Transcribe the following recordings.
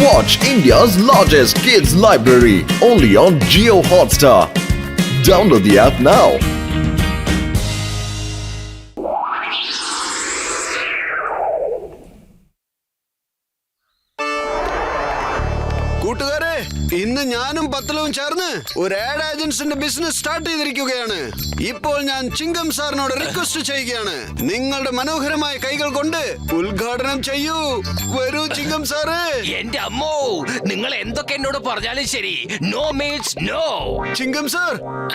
Watch India's largest kids library only on Jio Hotstar. Download the app now. കൂട്ടുകാരെ, ഇന്ന് ഞാനും പത്തലവും ചേർന്ന് ഒരു ആഡ് ഏജൻസിന്റെ ബിസിനസ് സ്റ്റാർട്ട് ചെയ്തിരിക്കുകയാണ്. ഇപ്പോൾ ഞാൻ ചിങ്കം സാറിനോട് റിക്വസ്റ്റ് ചെയ്യുകയാണ്, നിങ്ങളുടെ മനോഹരമായ കൈകൾ കൊണ്ട് ഉദ്ഘാടനം ചെയ്യൂ. വരൂ ചിങ്കം സാറ്. എന്റെ അമ്മോ, നിങ്ങൾ എന്തൊക്കെ എന്നോട് പറഞ്ഞാലും ശരി, നോ മീൻസ് നോ. ചിങ്കം സാർ,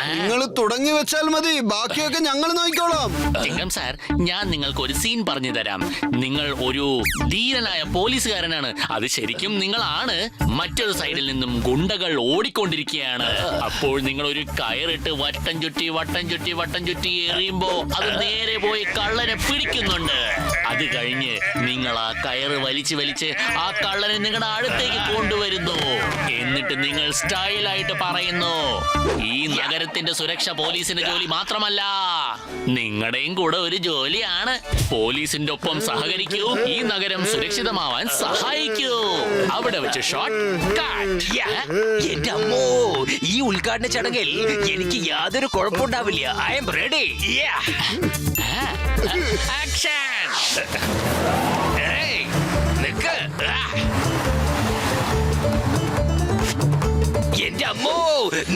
നിങ്ങൾ തുടങ്ങി വെച്ചാൽ മതി, ബാക്കിയൊക്കെ ഞങ്ങൾ നോക്കിക്കോളാം. ചിങ്കം സാർ, ഞാൻ നിങ്ങൾക്ക് ഒരു സീൻ പറഞ്ഞു തരാം. നിങ്ങൾ ഒരു ധീരനായ പോലീസുകാരനാണ്, അത് ശരിക്കും നിങ്ങളാണ്. മറ്റൊരു സൈഡിൽ നിന്നും ഗുണ്ടകൾ ഓടിക്കൊണ്ടിരിക്കുകയാണ്. അപ്പോൾ നിങ്ങൾ ഒരു കയറിട്ട് വട്ടം ചുറ്റി എറിയുമ്പോ അത് നേരെ പോയി കള്ളനെ പിടിക്കുന്നുണ്ട്. അത് കഴിഞ്ഞ് നിങ്ങൾ ആ കയറ് വലിച്ച് ആ കള്ളനെ നിങ്ങളുടെ അടുത്തേക്ക് കൊണ്ടുവരുന്നു. എന്നിട്ട് നിങ്ങൾ സ്റ്റൈലായിട്ട് പറയുന്നു, ഈ നഗരത്തിന്റെ സുരക്ഷ പോലീസിന്റെ ജോലി മാത്രമല്ല, നിങ്ങളുടെയും കൂടെ ഒരു ജോലിയാണ്. പോലീസിന്റെ ഒപ്പം സഹകരിക്കൂ, ഈ നഗരം സുരക്ഷിതമാവാൻ സഹായിക്കൂ. അവിടെ വെച്ച് ഷോട്ട് കട്ട്. എന്റെ അമ്മോ, ഈ ഉദ്ഘാടന ചടങ്ങിൽ എനിക്ക് യാതൊരു കുഴപ്പമുണ്ടാവില്ല. I am ready. ആക്ഷൻ. നിക്ക്. എന്റെ അമ്മോ,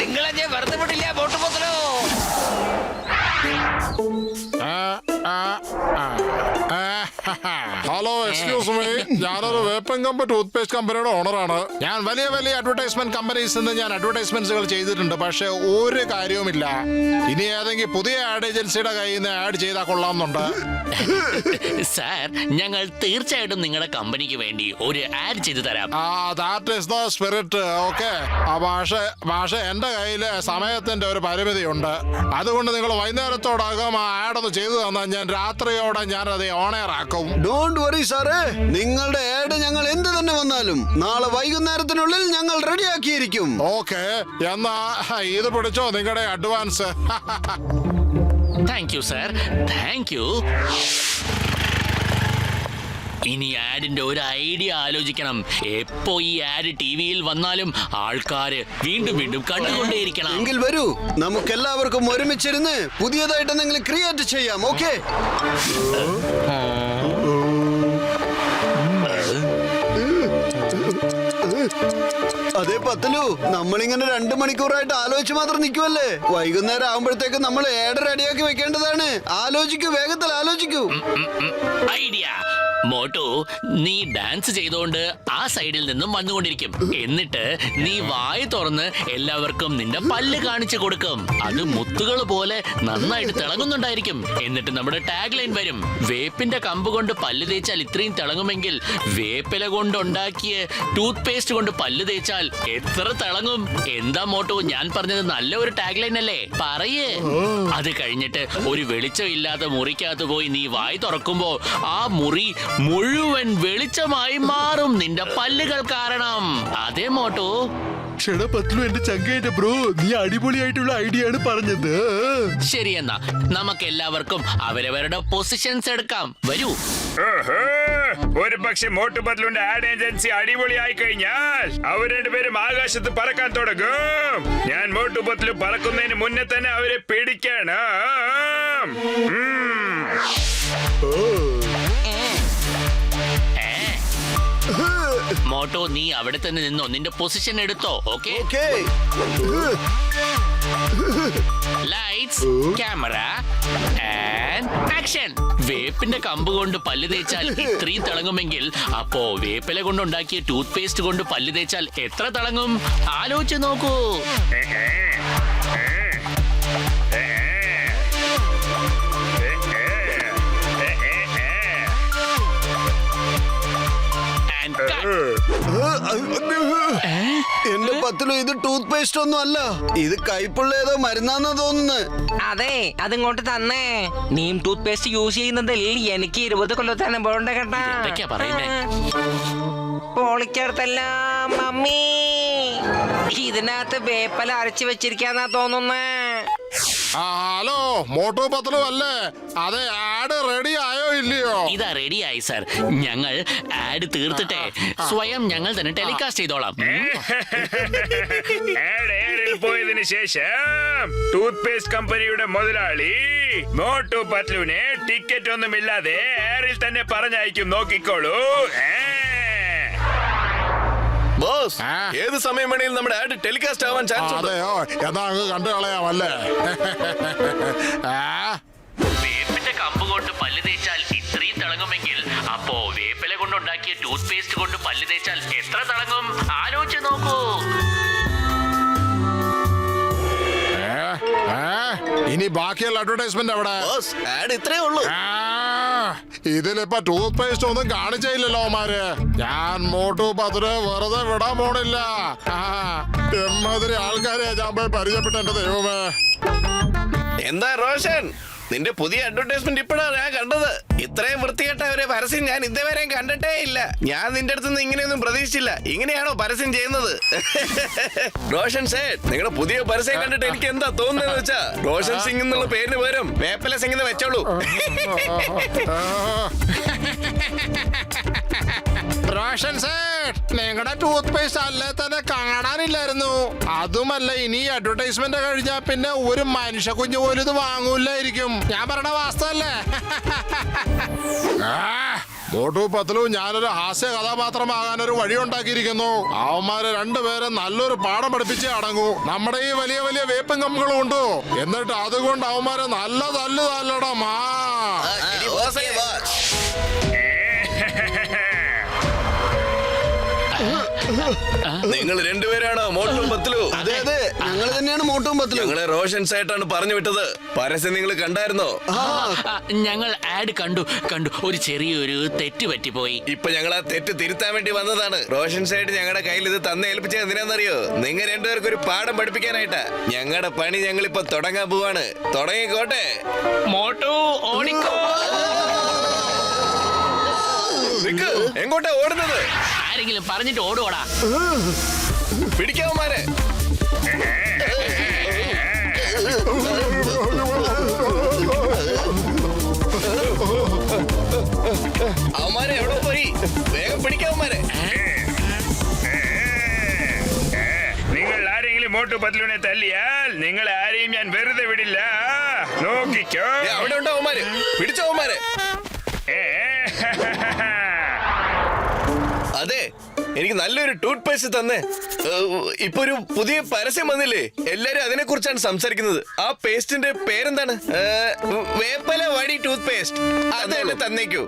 നിങ്ങളെ ഞാൻ വെറുതെ വിടില്ല. ബോട്ട് പോത്തലോ. ഹലോ, എക്സ്ക്യൂസ് മീ, ഞാനൊരു വേപ്പൻ കമ്പ് ടൂത്ത് പേസ്റ്റ് കമ്പനിയുടെ ഓണറാണ്. ഞാൻ വലിയ അഡ്വർടൈസ്മെന്റ് കമ്പനീസിൽ നിന്ന് ഞാൻ അഡ്വർടൈസ്മെന്റ്സുകൾ ചെയ്തിട്ടുണ്ട്. പക്ഷെ ഒരു കാര്യവുമില്ല. ഇനി ഏതെങ്കിലും പുതിയ ആഡ് ഏജൻസിയുടെ കയ്യിൽ നിന്ന് ആഡ് ചെയ്താൽ കൊള്ളാമെന്നുണ്ട്. സാർ, ഞങ്ങൾ തീർച്ചയായിട്ടും നിങ്ങളുടെ കമ്പനിക്ക് വേണ്ടി ഒരു ആഡ് ചെയ്തു തരാം. That is the spirit. Okay, പക്ഷെ എന്റെ കയ്യില് സമയത്തിന്റെ ഒരു പരിമിതിയുണ്ട്. അതുകൊണ്ട് നിങ്ങൾ വൈകുന്നേരത്തോടകം ആ ആഡ് ഒന്ന് ചെയ്തു തന്നാൽ ഞാൻ രാത്രിയോടെ ഞാൻ അത് ഓണർ ആക്കും. ഡോണ്ട് വറി സാറേ, നിങ്ങളുടെ ആഡ് ഞങ്ങൾ എന്ത് തന്നെ വന്നാലും നാളെ വൈകുന്നേരത്തിനുള്ളിൽ ഞങ്ങൾ റെഡിയാക്കിയിരിക്കും. ഓക്കെ, എന്നാ ഇത് പിടിച്ചോ നിങ്ങളുടെ advance. Thank you sir, thank you. ഇനി ആഡിന്റെ ഒരു ഐഡിയ ആലോചിക്കണം. എപ്പോ ഈ ആഡ് ടിവിയിൽ വന്നാലും ആൾക്കാര് വീണ്ടും കണ്ടുകൊണ്ടേയിരിക്കണം. എങ്കിൽ വരൂ, നമുക്ക് എല്ലാവർക്കും ഒരുമിച്ചിരുന്ന് പുതിയതായിട്ട് എന്തെങ്കിലും ക്രിയേറ്റ് ചെയ്യാം. ഓക്കെ, അതെ പത്തലു, നമ്മളിങ്ങനെ 2 മണിക്കൂറായിട്ട് ആലോചിച്ച് മാത്രം നിൽക്കുമല്ലേ. വൈകുന്നേരം ആകുമ്പോഴത്തേക്ക് നമ്മൾ ഏഡ് റെഡിയാക്കി വെക്കേണ്ടതാണ്. ആലോചിക്കൂ, വേഗത്തിൽ ആലോചിക്കൂ. ഐഡിയ. മോട്ടു, നീ ഡാൻസ് ചെയ്തുകൊണ്ട് ആ സൈഡിൽ നിന്നും വന്നുകൊണ്ടിരിക്കും. എന്നിട്ട് നീ വായ തുറന്ന് എല്ലാവർക്കും നിന്റെ പല്ല് കാണിച്ചു കൊടുക്കും. അത് മുത്തുകൾ പോലെ നന്നായിട്ട് തിളങ്ങുന്നുണ്ടായിരിക്കും. എന്നിട്ട് നമ്മുടെ ടാഗ് ലൈൻ വരും, വേപ്പിന്റെ കമ്പ് കൊണ്ട് പല്ല് തേച്ചാൽ ഇത്രയും തിളങ്ങുമെങ്കിൽ വേപ്പില കൊണ്ടുണ്ടാക്കിയ ടൂത്ത് പേസ്റ്റ് കൊണ്ട് പല്ല് തേച്ചാൽ എത്ര തിളങ്ങും. എന്താ മോട്ടു, ഞാൻ പറഞ്ഞത് നല്ല ഒരു ടാഗ് ലൈൻ അല്ലേ? പറയേ. അത് കഴിഞ്ഞിട്ട് ഒരു വെളിച്ചം ഇല്ലാത്ത മുറിക്കകത്ത് പോയി നീ വായ തുറക്കുമ്പോ ആ മുറി മുഴുവൻ വെളിച്ചമായി മാറും നിന്റെ പല്ലുകൾ കാരണം. അതേ മോട്ടു. ക്ഷണ പത്ലു, എന്റെ ചങ്കേന്റെ ബ്രോ, നീ അടിപൊളിയായിട്ടുള്ള ഐഡിയ ആണ് പറഞ്ഞത്. ശരി, എന്നാ നമുക്ക് എല്ലാവർക്കും അവരവരുടെ പൊസിഷൻസ് എടുക്കാം. വരൂ. ഒരു പക്ഷെ മോട്ടു പത്ലുവിന്റെ ആഡ് ഏജൻസി അടിപൊളിയായി കഴിഞ്ഞാൽ അവർ രണ്ടുപേരും ആകാശത്ത് പറക്കാൻ തുടങ്ങും. ഞാൻ മോട്ടു പത്ലു പറക്കുന്നതിന് മുന്നേ തന്നെ അവരെ പിടിക്കണം. മോട്ടോ, നീ അവിടെ തന്നെ നിന്നോ, നിന്റെ പൊസിഷൻ എടുത്തോ. Okay, lights, camera and action. വേപ്പിന്റെ കമ്പ് കൊണ്ട് പല്ല് തേച്ചാൽ ഇത്രയും തിളങ്ങുമെങ്കിൽ അപ്പോ വേപ്പില കൊണ്ടുണ്ടാക്കിയ ടൂത്ത് പേസ്റ്റ് കൊണ്ട് പല്ല് തേച്ചാൽ എത്ര തിളങ്ങും? ആലോചിച്ച് നോക്കൂ. എന്റെ പത്തിലോ, ഇത് ടൂത്ത് പേസ്റ്റ് ഒന്നും അല്ല, ഇത് കൈപ്പുള്ള ഏതോ മരുന്നാന്ന് തോന്നുന്നു. അതെ, അതിങ്ങോട്ട് തന്നേ. നീം ടൂത്ത് പേസ്റ്റ് യൂസ് ചെയ്യുന്നതിൽ എനിക്ക് 20 കൊല്ലത്തെ അനുഭവം കേട്ടാ. പൊളിക്കടുത്തല്ല മമ്മി, ഇതിനകത്ത് വേപ്പല അരച്ചു വെച്ചിരിക്കാന്നാ തോന്നുന്നേ. ഹലോ മോട്ടു പത്ലു അല്ലേ? അതെ, ആഡ് റെഡി ആയോ ഇല്ലയോ? ഇതാ റെഡിയായി സാർ. ഞങ്ങൾ ആഡ് തീർത്തിട്ടെ സ്വയം ഞങ്ങൾ തന്നെ ടെലികാസ്റ്റ് ചെയ്തോളാം. ആഡ് എയറിൽ പോയതിനു ശേഷം ടൂത്ത് പേസ്റ്റ് കമ്പനിയുടെ മുതലാളി മോട്ടു പത്ലുവിനെ ടിക്കറ്റ് ഒന്നുമില്ലാതെ എയറിൽ തന്നെ പറഞ്ഞയക്കും. നോക്കിക്കോളൂ. ബോസ്, ഏത് സമയം വേണേലും നമ്മുടെ ആഡ് ടെലികാസ്റ്റ് ആവാൻ ചാൻസ് ഉണ്ട്. അതെയോ? എന്നാ അങ്ങ് കണ്ടു കളയാമല്ലേ? വേപ്പിന്റെ കമ്പ് കൊണ്ട് പല്ല് തേച്ചാൽ ഇത്രയും തിളങ്ങുമെങ്കിൽ അപ്പോ വേപ്പില കൊണ്ടുണ്ടാക്കിയ ടൂത്ത് പേസ്റ്റ് കൊണ്ട് പല്ല് തേച്ചാൽ എത്ര തിളങ്ങും? ആലോചിച്ച് നോക്കൂ. ഇനി ബാക്കിയുള്ള അഡ്വർടൈസ്മെന്റ് എവിടെ? ബോസ്, ആഡ് ഇത്രേ ഉള്ളൂ. ഇതിലിപ്പോ ടൂത്ത് പേസ്റ്റ് ഒന്നും കാണിച്ചില്ലല്ലോ അവന്മാര്. ഞാൻ മോട്ടു പത്രു വെറുതെ വിടാൻ പോണില്ല. എമ്മാതിരി ആൾക്കാരെ ഞാൻ പോയി പരിചയപ്പെട്ട എന്റെ ദൈവമേ. എന്താ റോഷൻ, നിന്റെ പുതിയ അഡ്വർടൈസ്മെന്റ് ഇപ്പോഴാണ് ഞാൻ കണ്ടത്. ഇത്രയും വൃത്തികെട്ട ഒരു പരസ്യം ഞാൻ ഇതുവരെയും കണ്ടിട്ടേ ഇല്ല. ഞാൻ നിന്റെ അടുത്ത് നിന്ന് ഇങ്ങനെയൊന്നും പ്രതീക്ഷിച്ചില്ല. ഇങ്ങനെയാണോ പരസ്യം ചെയ്യുന്നത്? റോഷൻ സേട്ട്, നിങ്ങളുടെ പുതിയ പരസ്യം കണ്ടിട്ട് എനിക്ക് എന്താ തോന്നുന്നത് വെച്ചാ റോഷൻ സിംഗ് എന്നുള്ള പേരിന് പകരം വേപ്പല സിംഗ് എന്ന് വെച്ചോളൂ. റോഷൻ സേട്ട്, നിങ്ങളുടെ ടൂത്ത് പേസ്റ്റ് അല്ലേ തന്നെ കാണാനില്ലായിരുന്നു. അതുമല്ല, ഇനി അഡ്വർടൈസ്മെന്റ് കഴിഞ്ഞാ പിന്നെ ഒരു മനുഷ്യ കുഞ്ഞു പോലും ഇത് വാങ്ങൂലായിരിക്കും. ഞാൻ പറയണ വാസ്തവല്ലേ? മോട്ടു പത്ലു ഞാനൊരു ഹാസ്യ കഥാപാത്രമാകാൻ ഒരു വഴി ഉണ്ടാക്കിയിരിക്കുന്നു. അവന്മാരെ രണ്ടുപേരെ നല്ലൊരു പാഠം പഠിപ്പിച്ചേ അടങ്ങൂ. നമ്മുടെ ഈ വലിയ വലിയ വേപ്പും കമ്പുകളും ഉണ്ട്. എന്നിട്ട് അതുകൊണ്ട് അവന്മാരെ നല്ല തല്ലു തല്ലണം. നിങ്ങൾ രണ്ടുപേരാണോ മോട്ടു പത്ലു? അതെ അതെ, ഞങ്ങൾ തന്നെയാണ് മോട്ടും പത്ലു. ഞങ്ങളെ റോഷൻ സേട്ടാണ് പറഞ്ഞു വിട്ടത്. പരസ്യം നിങ്ങൾ കണ്ടായിരുന്നോ? ഞങ്ങൾ ആഡ് കണ്ടു. ഒരു ചെറിയൊരു തെറ്റ് പറ്റിപ്പോയി. ഇപ്പൊ ഞങ്ങൾ ആ തെറ്റ് തിരുത്താൻ വേണ്ടി വന്നതാണ്. റോഷൻ സേട്ട് ഞങ്ങളുടെ കയ്യിൽ ഇത് തന്നെ ഏൽപ്പിച്ചത് എന്തിനാന്നറിയോ? നിങ്ങൾ രണ്ടുപേർക്ക് ഒരു പാഠം പഠിപ്പിക്കാനായിട്ടാ. ഞങ്ങളുടെ പണി ഞങ്ങൾ ഇപ്പൊ തുടങ്ങാൻ പോവാണ്. തുടങ്ങിക്കോട്ടെ. മോട്ടു ഓടിക്കോ. നിക്ക്, എങ്ങോട്ടാ ഓടുന്നത്? ആരെങ്കിലും പറഞ്ഞിട്ട് ഓടുവാടാ. പിടിക്കാവന്മാരെ. അവന്മാരെ എവിടെ പോയി? വേഗം പിടിക്കാവന്മാരെ. നിങ്ങൾ ആരെങ്കിലും മോട്ടു പത്ലുവിനെ തല്ലിയാൽ നിങ്ങൾ ആരെയും ഞാൻ വെറുതെ വിടില്ല. നോക്കിക്കോ. അവിടെ ഉണ്ടോ അവന്മാര്? പിടിച്ചവന്മാരെ. അതെ, എനിക്ക് നല്ലൊരു ടൂത്ത് പേസ്റ്റ് തന്നെ. ഇപ്പൊ ഒരു പുതിയ പരസ്യം വന്നില്ലേ? എല്ലാരും അതിനെ കുറിച്ചാണ് സംസാരിക്കുന്നത്. ആ പേസ്റ്റിന്റെ പേരെന്താണ്? വേപ്പല വടി ടൂത്ത് പേസ്റ്റ്. അത് എന്നെ തന്നേക്കൂ.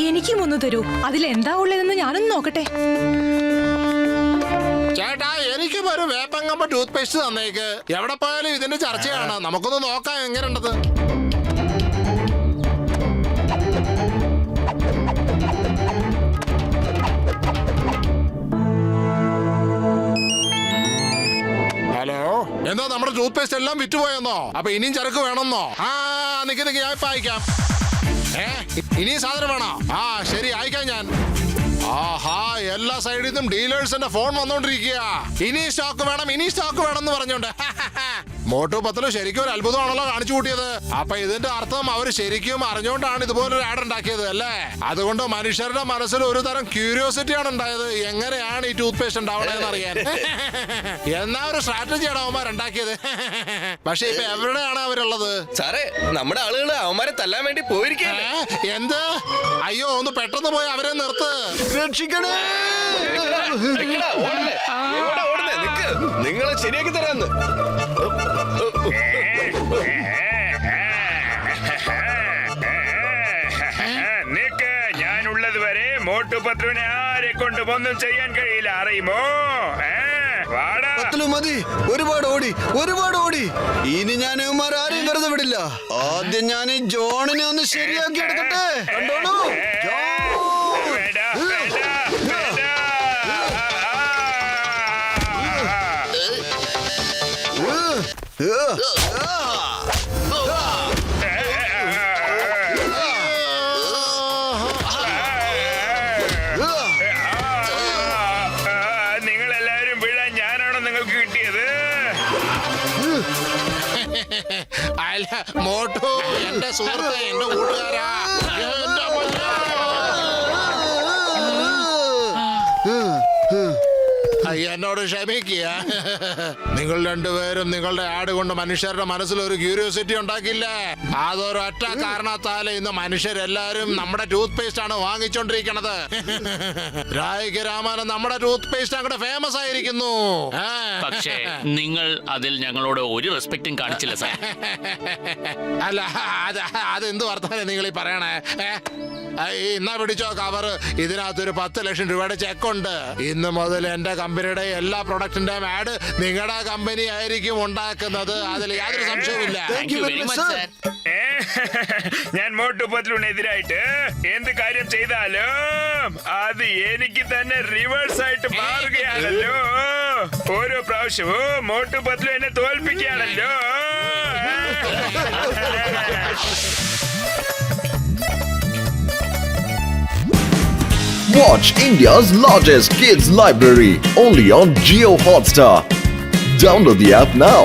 എനിക്കും ഒന്ന് തരൂ. അതിലെന്താ ഉള്ളതെന്ന് ഞാനൊന്ന് നോക്കട്ടെ. ചേട്ടാ, എനിക്കും ഒരു വേപ്പങ്കമ്പ ടൂത്ത് പേസ്റ്റ് തന്നേക്ക്. എവിടെ പോയാലും ഇതിന്റെ ചർച്ചയാണ്. നമുക്കൊന്ന് നോക്കാം എങ്ങനെയുണ്ടത്. ഹലോ, എന്താ നമ്മുടെ ടൂത്ത് പേസ്റ്റ് എല്ലാം വിറ്റുപോയെന്നോ? അപ്പൊ ഇനിയും ചരക്ക് വേണമെന്നോ? നിക്ക് ഞാൻ ഇപ്പൊ അയക്കാം. ഇനിയും സാധനം വേണോ? ശരി, അയക്കാം ഞാൻ. ആഹാ, എല്ലാ സൈഡിൽ നിന്നും ഡീലേഴ്സിന്റെ ഫോൺ വന്നോണ്ടിരിക്കുക. ഇനി സ്റ്റോക്ക് വേണം എന്ന് പറഞ്ഞോണ്ട്. മോട്ടു പത്ലു ശരിക്കും ഒരു അത്ഭുതമാണല്ലോ കാണിച്ചു കൂട്ടിയത്. അപ്പൊ ഇതിന്റെ അർത്ഥം അവര് ശരിക്കും അറിഞ്ഞുകൊണ്ടാണ് ഇതുപോലൊരു ആഡ് ഉണ്ടാക്കിയത് അല്ലേ? അതുകൊണ്ട് മനുഷ്യരുടെ മനസ്സിൽ ഒരു തരം ക്യൂരിയോസിറ്റി ആണ് ഉണ്ടായത്. എങ്ങനെയാണ് ഈ ടൂത്ത് പേസ്റ്റ് ഉണ്ടാവണേന്ന് അറിയാൻ. എന്നാ ഒരു സ്ട്രാറ്റജിയാണ് അവന്മാർ ഉണ്ടാക്കിയത്. പക്ഷെ ഇപ്പൊ എവിടെയാണ് അവരുള്ളത്? സാറേ, നമ്മുടെ ആളുകള് അവന്മാരെ തല്ലാൻ വേണ്ടി പോയിരിക്കല്ലേ? എന്ത്? അയ്യോ, ഒന്ന് പെട്ടെന്ന് പോയി അവരെ നിർത്ത്. രക്ഷിക്കണേ. നിക്ക്, നിങ്ങളെ ശരിയാക്കി തരാന്ന്. നിക്ക്, ഞാനുള്ളത് വരെ മോട്ടു പത്ലുവിനെ ആരെ കൊണ്ടും ഒന്നും ചെയ്യാൻ കഴിയില്ല. അറിയുമോ? പത്ലു മതി. ഒരുപാട് ഓടി. ഇനി ഞാൻ ഇവന്മാർ ആരെയും വെറുതെ വിടില്ല. ആദ്യം ഞാൻ ഈ ജോണിനെ ഒന്ന് ശരിയാക്കി എടുക്കട്ടെ. കണ്ടോളൂ. നിങ്ങളെല്ലാവരും വീഴാൻ ഞാനാണോ നിങ്ങൾക്ക് അല്ല മോട്ടു എന്റെ സുഹൃത്തെ എന്റെ കൂട്ടുകാരാ എന്റെ മയ്യ. എന്നോട് ക്ഷമിക്കുക. നിങ്ങൾ രണ്ടുപേരും നിങ്ങളുടെ ആഡ് കൊണ്ട് മനുഷ്യരുടെ മനസ്സിൽ ഒരു ക്യൂരിയോസിറ്റി ഉണ്ടാക്കില്ലേ? അതൊരൊറ്റ കാരണത്താല് ഇന്ന് മനുഷ്യരെല്ലാരും നമ്മുടെ ടൂത്ത് പേസ്റ്റ് ആണ് വാങ്ങിച്ചോണ്ടിരിക്കണത്. രായിക രാമായണം നമ്മുടെ ടൂത്ത് പേസ്റ്റ് അങ്ങോട്ട് ഫേമസ് ആയിരിക്കുന്നു. പക്ഷേ നിങ്ങൾ അതിൽ ഞങ്ങളോട് ഒരു റെസ്പെക്റ്റും കാണിച്ചില്ല സാർ. അല്ല അതെന്ത് വർത്താനം നിങ്ങൾ ഈ പറയണേ? ഇന്നാ പിടിച്ചോ കവറ്. ഇതിനകത്തൊരു 10 ലക്ഷം രൂപയുടെ ചെക്ക് ഉണ്ട്. ഇന്ന് മുതൽ എന്റെ കമ്പനിയുടെ എല്ലാ പ്രൊഡക്റ്റിന്റെയും ആഡ് നിങ്ങളുടെ കമ്പനി ആയിരിക്കും ഉണ്ടാക്കുന്നത്. അതിൽ യാതൊരു സംശയവുമില്ല. Thank you very much sir. ഞാൻ മോട്ടു പത്ലുവിനെതിരായിട്ട് എന്ത് കാര്യം ചെയ്താലും അത് എനിക്ക് തന്നെ റിവേഴ്സ് ആയിട്ട് മാറുകയാണല്ലോ. ഓരോ പ്രാവശ്യവും മോട്ടു പത്ലു എന്നെ തോൽപ്പിക്കുകയാണല്ലോ. Watch India's largest kids library only on Jio Hotstar. Download the app now.